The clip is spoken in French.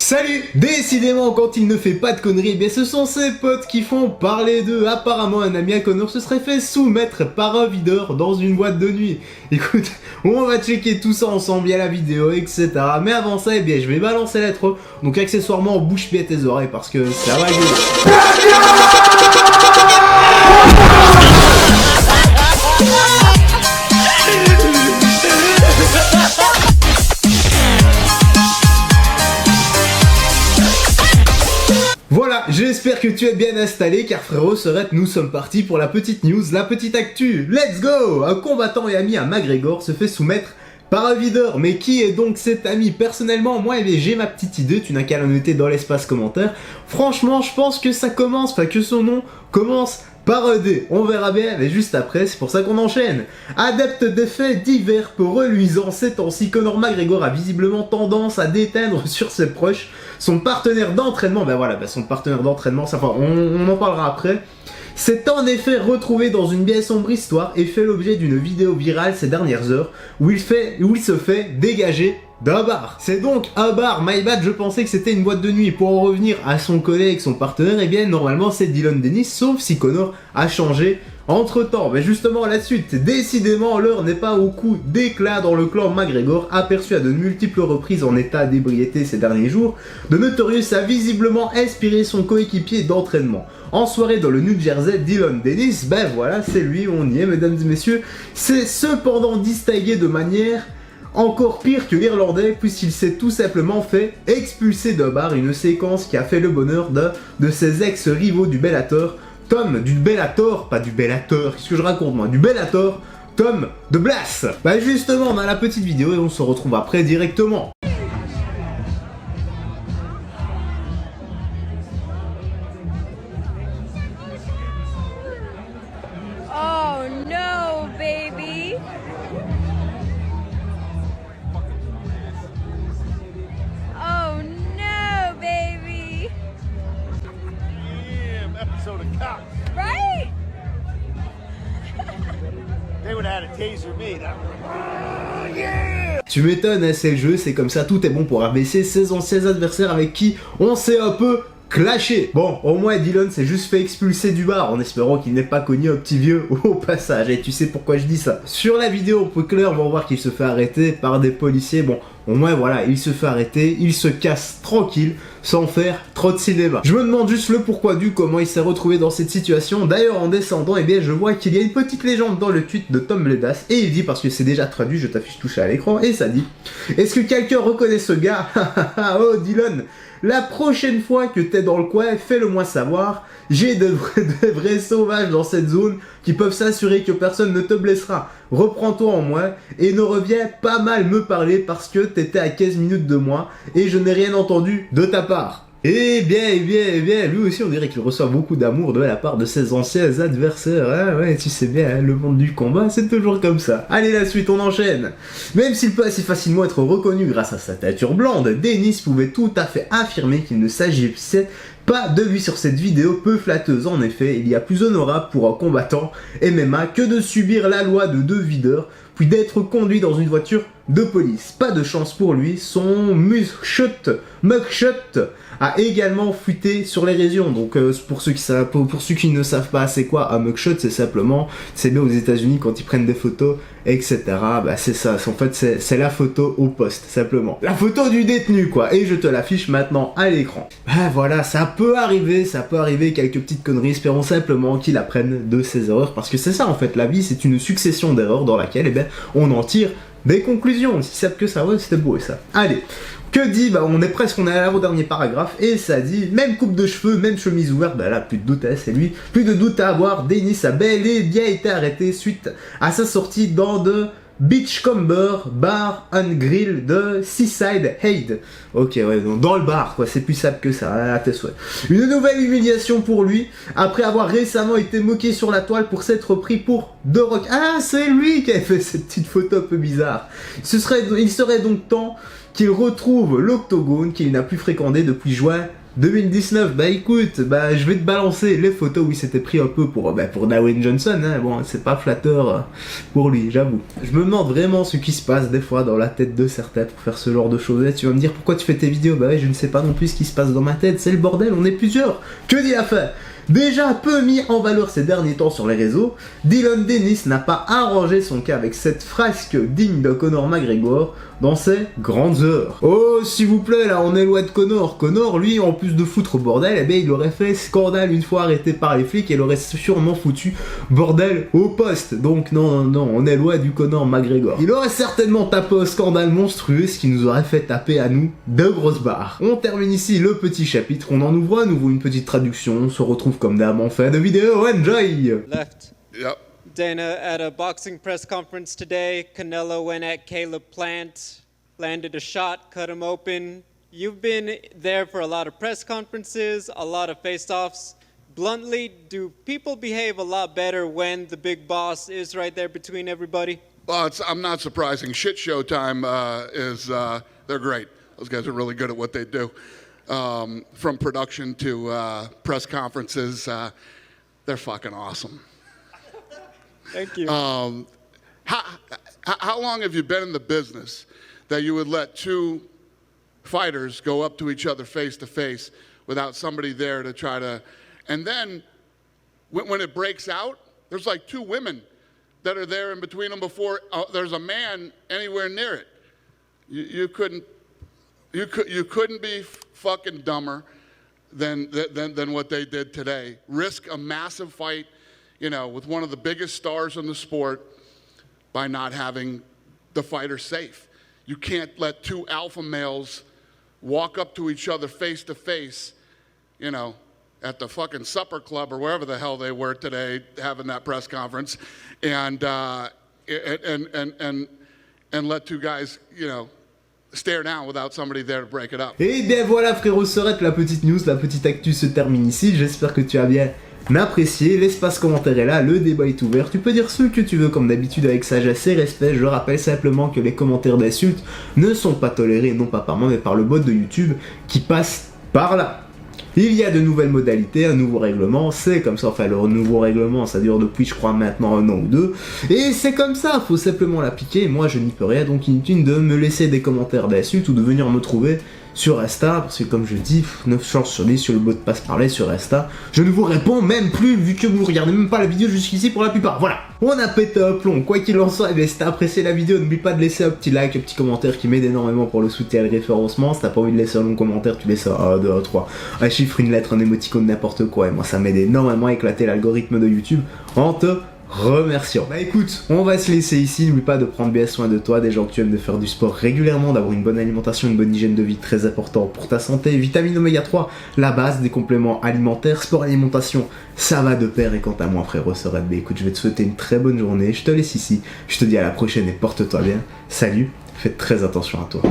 Salut! Décidément, quand il ne fait pas de conneries, eh bien ce sont ses potes qui font parler d'eux. Apparemment, un ami à Connor se serait fait soumettre par un videur dans une boîte de nuit. Écoute, on va checker tout ça ensemble, il y a la vidéo, etc. Mais avant ça, eh bien je vais balancer l'intro. Donc accessoirement, bouche bien tes oreilles parce que ça va gueuler. Voilà, j'espère que tu es bien installé car frérot, nous sommes partis pour la petite news, la petite actu. Let's go! Un combattant et ami à McGregor se fait soumettre par un videur. Mais qui est donc cet ami? Personnellement, moi, j'ai ma petite idée, tu n'as qu'à la noter dans l'espace commentaire. Franchement, je pense que ça commence, que son nom commence par un D. On verra bien, mais juste après, c'est pour ça qu'on enchaîne. Adepte des faits divers peu reluisants, ces temps-ci, Conor McGregor a visiblement tendance à déteindre sur ses proches son partenaire d'entraînement. Son partenaire d'entraînement, on en parlera après. S'est en effet retrouvé dans une bien sombre histoire et fait l'objet d'une vidéo virale ces dernières heures où il se fait dégager d'un bar. C'est donc un bar, my bad, je pensais que c'était une boîte de nuit. Pour en revenir à son collègue, son partenaire, eh bien normalement c'est Dillon Danis, sauf si Conor a changé entre temps. Mais justement la suite, décidément l'heure n'est pas au coup d'éclat dans le clan McGregor, aperçu à de multiples reprises en état d'ébriété ces derniers jours. The Notorious a visiblement inspiré son coéquipier d'entraînement. En soirée dans le New Jersey, Dillon Danis, ben voilà, c'est lui, on y est mesdames et messieurs, c'est cependant distingué de manière encore pire que l'Irlandais, puisqu'il s'est tout simplement fait expulser d'un bar, une séquence qui a fait le bonheur de ses ex-rivaux du Bellator, du Bellator, qu'est-ce que je raconte moi, du Bellator, Tom DeBlass. Bah justement, on a la petite vidéo et on se retrouve après directement. Oh no, baby! Oh no, baby! Damn episode of Cops. Right? They would have had a taser me. Oh, yeah! Tu m'étonnes, hein, c'est le jeu, c'est comme ça, tout est bon pour abaisser ses anciens adversaires avec qui on s'est un peu clashé. Bon, au moins Dillon s'est juste fait expulser du bar en espérant qu'il n'ait pas cogné un petit vieux au passage. Et tu sais pourquoi je dis ça. Sur la vidéo, on peut clairement voir qu'il se fait arrêter par des policiers. Bon, au moins voilà, il se fait arrêter, il se casse tranquille, sans faire trop de cinéma. Je me demande juste le pourquoi du comment il s'est retrouvé dans cette situation. D'ailleurs, en descendant, eh bien, je vois qu'il y a une petite légende dans le tweet de Tom Bledas. Et il dit, parce que c'est déjà traduit, je t'affiche touché à l'écran, et ça dit: est-ce que quelqu'un reconnaît ce gars? Oh Dillon, la prochaine fois que t'es dans le coin, fais-le moi savoir. J'ai de vrais sauvages dans cette zone qui peuvent s'assurer que personne ne te blessera. Reprends-toi en moi et ne reviens pas mal me parler parce que t'étais à 15 minutes de moi et je n'ai rien entendu de ta part. Eh bien, lui aussi on dirait qu'il reçoit beaucoup d'amour de la part de ses anciens adversaires. Ah ouais, tu sais bien, hein, le monde du combat, c'est toujours comme ça. Allez, la suite, on enchaîne. Même s'il peut assez facilement être reconnu grâce à sa teinture blonde, Danis pouvait tout à fait affirmer qu'il ne s'agissait pas de lui sur cette vidéo peu flatteuse. En effet, il y a plus honorable pour un combattant MMA que de subir la loi de deux videurs, puis d'être conduit dans une voiture de police. Pas de chance pour lui, son mugshot a également fuité sur les régions. Donc pour ceux qui ne savent pas c'est quoi un mugshot, c'est simplement, c'est bien aux États-Unis quand ils prennent des photos, etc. Bah c'est ça, en fait c'est la photo au poste, simplement. La photo du détenu quoi, et je te l'affiche maintenant à l'écran. Bah voilà, ça peut arriver quelques petites conneries, espérons simplement qu'il apprenne de ses erreurs, parce que c'est ça en fait, la vie c'est une succession d'erreurs dans laquelle eh ben, on en tire des conclusions, si c'est que ça, ouais, c'était beau et ça. Allez, que dit, on est à l'avant-dernier paragraphe, et ça dit, même coupe de cheveux, même chemise ouverte, bah là, plus de doute, hein, c'est lui, plus de doute à avoir, Danis a bel et bien été arrêté suite à sa sortie dans de Beachcomber Bar and Grill de Seaside Hyde. Ok, ouais, dans le bar, quoi, c'est plus simple que ça, à tes souhaits. Une nouvelle humiliation pour lui, après avoir récemment été moqué sur la toile pour s'être pris pour The Rock. Ah, c'est lui qui a fait cette petite photo un peu bizarre. Il serait donc temps qu'il retrouve l'octogone qu'il n'a plus fréquenté depuis juin 2019, bah écoute, bah je vais te balancer les photos où il s'était pris un peu pour Dwayne Johnson, hein. Bon, c'est pas flatteur pour lui, j'avoue. Je me demande vraiment ce qui se passe des fois dans la tête de certains pour faire ce genre de choses. Et tu vas me dire pourquoi tu fais tes vidéos, bah ouais, je ne sais pas non plus ce qui se passe dans ma tête, c'est le bordel, on est plusieurs. Que dit l'affaire? Déjà peu mis en valeur ces derniers temps sur les réseaux, Dillon Danis n'a pas arrangé son cas avec cette frasque digne de Conor McGregor dans ses grandes heures. Oh, s'il vous plaît, là, on est loin de Conor. Conor, lui, en plus de foutre au bordel, eh ben, il aurait fait scandale une fois arrêté par les flics et il aurait sûrement foutu bordel au poste. Donc, non, on est loin du Conor McGregor. Il aurait certainement tapé au scandale monstrueux, ce qui nous aurait fait taper à nous de grosses barres. On termine ici le petit chapitre, on en ouvre à nouveau une petite traduction, on se retrouve comme d'hab en fin de vidéo, enjoy! Left. Yep. Dana, at a boxing press conference today, Canelo went at Caleb Plant, landed a shot, cut him open. You've been there for a lot of press conferences, a lot of face-offs. Bluntly, do people behave a lot better when the big boss is right there between everybody? Well, I'm not surprising. Shit show time they're great. Those guys are really good at what they do. From production to press conferences, they're fucking awesome. Thank you. How long have you been in the business that you would let two fighters go up to each other face to face without somebody there to try to... And then when it breaks out, there's like two women that are there in between them before there's a man anywhere near it. You couldn't be fucking dumber than what they did today. Risk a massive fight, you know, with one of the biggest stars in the sport by not having the fighter safe. You can't let two alpha males walk up to each other face to face, you know, at the fucking supper club or wherever the hell they were today having that press conference, and let two guys, you know, stare down without somebody there to break it up. Et bien voilà frérot, Sorette, la petite news, la petite actu se termine ici, j'espère que tu as bien apprécié, l'espace commentaire est là, le débat est ouvert, tu peux dire ce que tu veux comme d'habitude avec sagesse et respect, je rappelle simplement que les commentaires d'insultes ne sont pas tolérés, non pas par moi mais par le bot de YouTube qui passe par là. Il y a de nouvelles modalités, un nouveau règlement, c'est comme ça, enfin le nouveau règlement ça dure depuis je crois maintenant un an ou deux, et c'est comme ça, faut simplement l'appliquer, moi je n'y peux rien, donc inutile de me laisser des commentaires d'insultes ou de venir me trouver sur Insta, parce que comme je dis, 9 chances sur 10 sur le bot de passe parler sur Insta, je ne vous réponds même plus vu que vous regardez même pas la vidéo jusqu'ici pour la plupart, voilà. On a pété un plomb, quoi qu'il en soit, si t'as apprécié la vidéo, n'oublie pas de laisser un petit like, un petit commentaire qui m'aide énormément pour le soutien et le référencement. Si t'as pas envie de laisser un long commentaire, tu laisses un 2, 3, un chiffre, une lettre, un émoticône, n'importe quoi, et moi ça m'aide énormément à éclater l'algorithme de YouTube en te remercions. Bah écoute, on va se laisser ici, n'oublie pas de prendre bien soin de toi, des gens que tu aimes, de faire du sport régulièrement, d'avoir une bonne alimentation, une bonne hygiène de vie, très important pour ta santé, vitamine oméga 3, la base des compléments alimentaires, sport, alimentation, ça va de pair. Et quant à moi frérot Sorette, bah écoute, je vais te souhaiter une très bonne journée, je te laisse ici, je te dis à la prochaine et porte-toi bien, salut, fais très attention à toi.